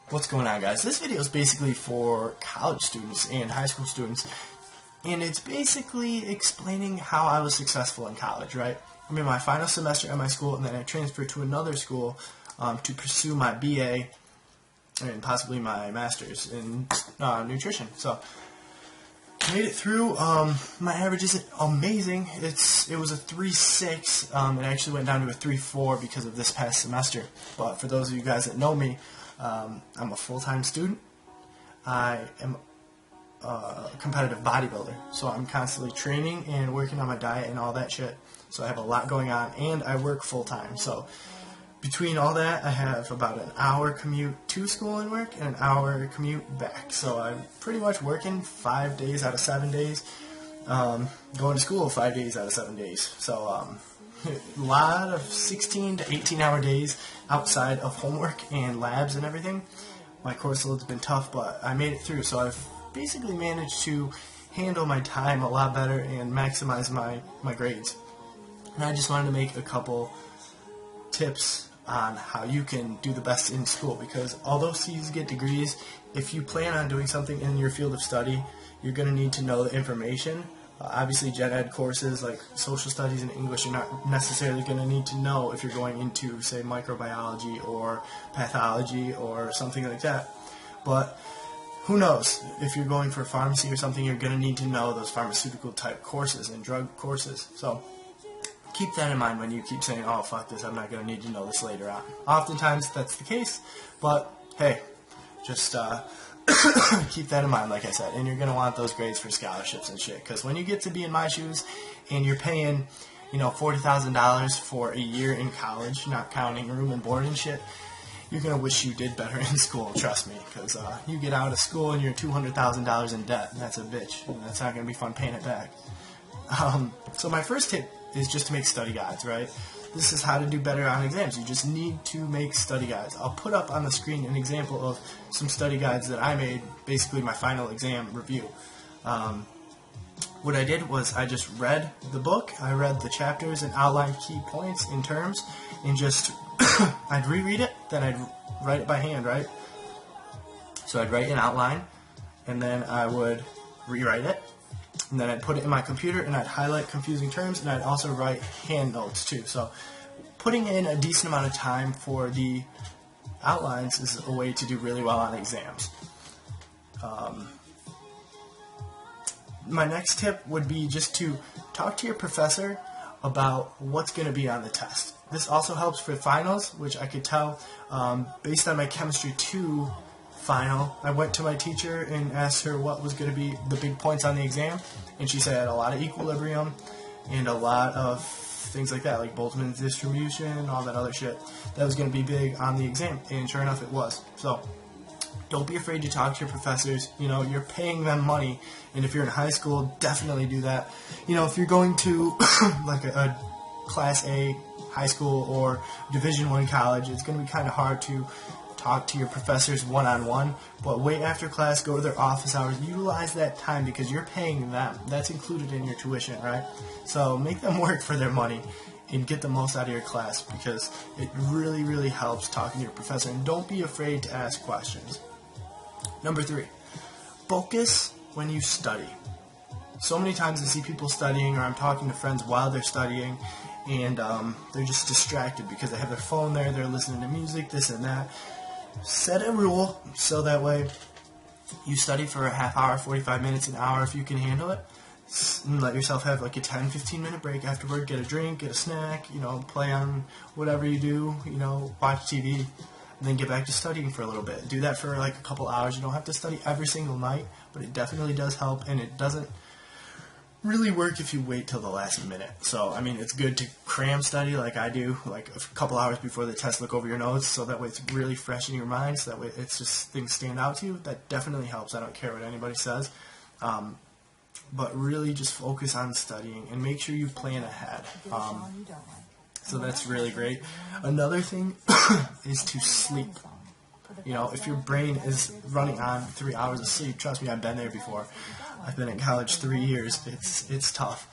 What's going on, guys? This video is basically for college students and high school students, and it's basically explaining how I was successful in college, right? I'm in my final semester at my school, and then I transferred to another school to pursue my BA and possibly my master's in nutrition. So I made it through. My average isn't amazing. It was a 3.6. It actually went down to a 3.4 because of this past semester. But for those of you guys that know me, I'm a full-time student. I am a competitive bodybuilder, so I'm constantly training and working on my diet and all that shit. So I have a lot going on, and I work full-time. So between all that, I have about an hour commute to school and work and an hour commute back. So I'm pretty much working 5 days out of 7 days, going to school 5 days out of 7 days. So a lot of 16 to 18-hour days outside of homework and labs and everything. My course load's been tough, but I made it through. So I've basically managed to handle my time a lot better and maximize my grades. And I just wanted to make a couple tips on how you can do the best in school, because although students get degrees, if you plan on doing something in your field of study, you're going to need to know the information. Obviously, gen ed courses like social studies and English, you're not necessarily going to need to know if you're going into, say, microbiology or pathology or something like that. But who knows? If you're going for pharmacy or something, you're going to need to know those pharmaceutical type courses and drug courses. So keep that in mind when you keep saying, oh, fuck this, I'm not going to need to know this later on. Oftentimes, that's the case, but hey, just keep that in mind, like I said, and you're going to want those grades for scholarships and shit, because when you get to be in my shoes and you're paying, $40,000 for a year in college, not counting room and board and shit, you're going to wish you did better in school, trust me, because you get out of school and you're $200,000 in debt, and that's a bitch, and that's not going to be fun paying it back. So my first tip is just to make study guides, right? This is how to do better on exams. You just need to make study guides. I'll put up on the screen an example of some study guides that I made, basically my final exam review. What I did was I just read the book, I read the chapters and outlined key points in terms, and just, I'd reread it, then I'd write it by hand, right? So I'd write an outline, and then I would rewrite it, and then I'd put it in my computer, and I'd highlight confusing terms, and I'd also write hand notes too. So putting in a decent amount of time for the outlines is a way to do really well on exams. My next tip would be just to talk to your professor about what's going to be on the test. This also helps for finals, which I could tell based on my Chemistry 2 final. I went to my teacher and asked her what was going to be the big points on the exam, and she said a lot of equilibrium and a lot of things like that, like Boltzmann's distribution, all that other shit. That was going to be big on the exam, and sure enough it was. So don't be afraid to talk to your professors. You're paying them money, and if you're in high school, definitely do that. If you're going to like a Class A high school or Division I college, it's going to be kind of hard to talk to your professors one-on-one, but wait after class, go to their office hours, utilize that time because you're paying them. That's included in your tuition, right? So make them work for their money and get the most out of your class, because it really, really helps talking to your professor, and don't be afraid to ask questions. Number 3, focus when you study. So many times I see people studying, or I'm talking to friends while they're studying, and they're just distracted because they have their phone there, they're listening to music, this and that. Set a rule so that way you study for a half hour, 45 minutes, an hour if you can handle it. And let yourself have like a 10-15 minute break afterward. Get a drink, get a snack, play on whatever you do, watch TV, and then get back to studying for a little bit. Do that for like a couple hours. You don't have to study every single night, but it definitely does help, and it doesn't really work if you wait till the last minute. So, it's good to cram study like I do, like a couple hours before the test, look over your notes, so that way it's really fresh in your mind, so that way it's just things stand out to you. That definitely helps. I don't care what anybody says. But really just focus on studying and make sure you plan ahead. So that's really great. Another thing is to sleep. If your brain is running on 3 hours of sleep, trust me, I've been there before. I've been in college 3 years. It's tough.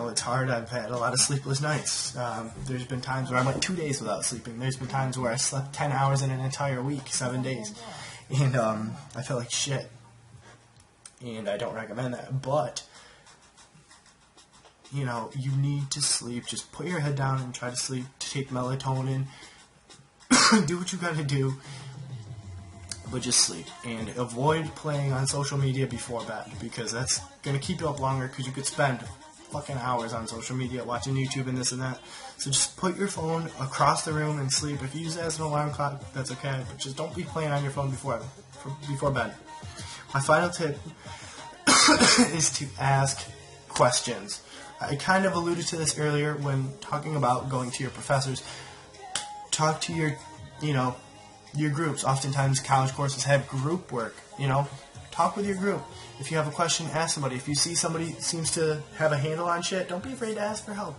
it's hard. I've had a lot of sleepless nights. There's been times where I went 2 days without sleeping. There's been times where I slept 10 hours in an entire week, 7 days. And I felt like shit. And I don't recommend that. But, you need to sleep. Just put your head down and try to sleep. Take melatonin. Do what you gotta do. But just sleep. And avoid playing on social media before bed. Because that's going to keep you up longer. Because you could spend fucking hours on social media watching YouTube and this and that. So just put your phone across the room and sleep. If you use it as an alarm clock, that's okay. But just don't be playing on your phone before bed. My final tip is to ask questions. I kind of alluded to this earlier when talking about going to your professors. Talk to your groups. Oftentimes college courses have group work, Talk with your group. If you have a question, ask somebody. If you see somebody seems to have a handle on shit, don't be afraid to ask for help.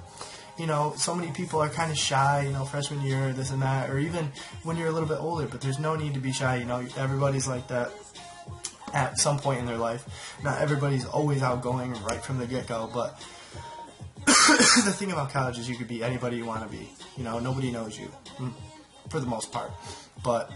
So many people are kind of shy, freshman year, this and that, or even when you're a little bit older, but there's no need to be shy, everybody's like that at some point in their life. Not everybody's always outgoing right from the get-go, but the thing about college is you could be anybody you want to be. Nobody knows you, for the most part. But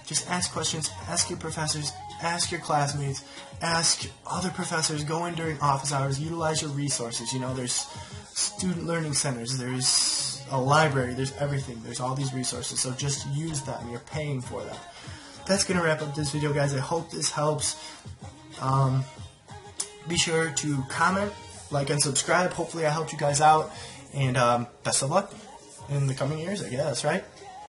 just ask questions, ask your professors, ask your classmates, ask other professors, go in during office hours, utilize your resources. There's student learning centers, there's a library, there's everything, there's all these resources, so just use them, you're paying for them. That's going to wrap up this video, guys. I hope this helps. Be sure to comment, like, and subscribe. Hopefully I helped you guys out, and best of luck in the coming years, I guess, right?